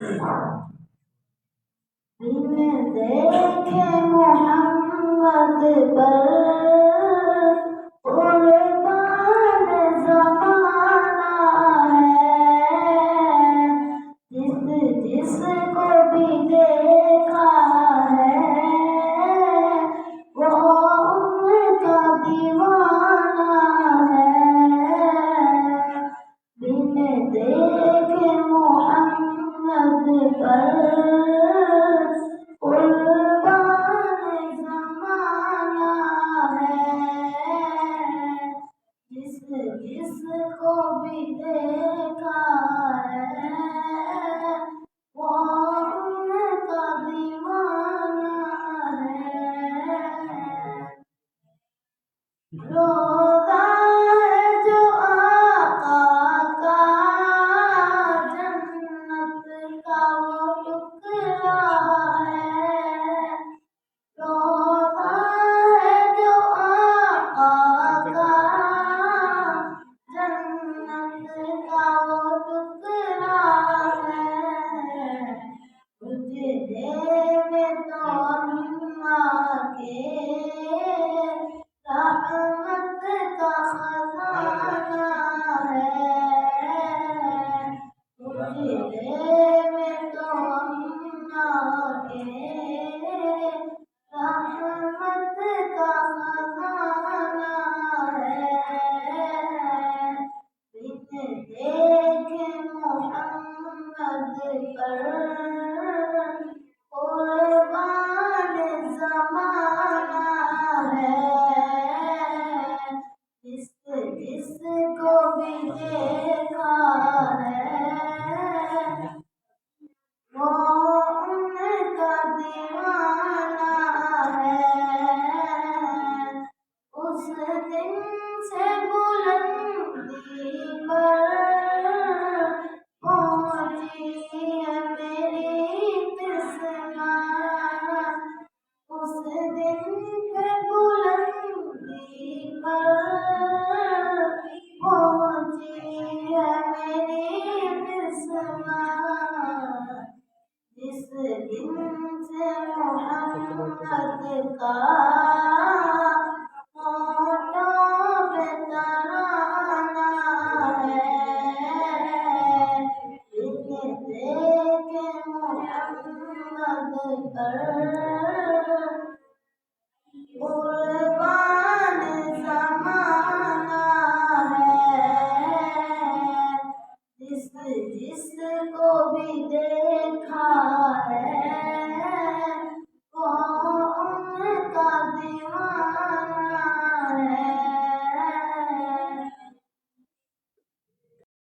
बिन देखे मोहम्मद पर कुर्बान ज़माना है। जिसको भी देखा है वो उनका दीवाना है। बिन देखे मोहम्मद पर कुर्बान ज़माना है। जिसको भी देखा है वो उनका दीवाना है। रोज़ा है जो आका का, जन्नत का वो टुकड़ा है। रोज़ा है जो आका का, जन्नत का वो टुकड़ा है। उजले में तो अम्मा के रहमत का खजाना है। उजले में तो अम्मा के रहमत का खजाना है। बिन देखे मोहम्मद पर कुर्बान ज़माना है। जिसको भी देखा है वो उनका दीवाना है। उस दिन से बुलंदी पर पहुंची है मेरी किस्मत। उस दिन से बुलंदी पर पहुंची है मेरी किस्मत। जिस दिन से मोहम्मद का होठों पे तराना है। बिन देखे मोहम्मद पर कुर्बान ज़माना है। जिसको भी देखा है वो उनका दीवाना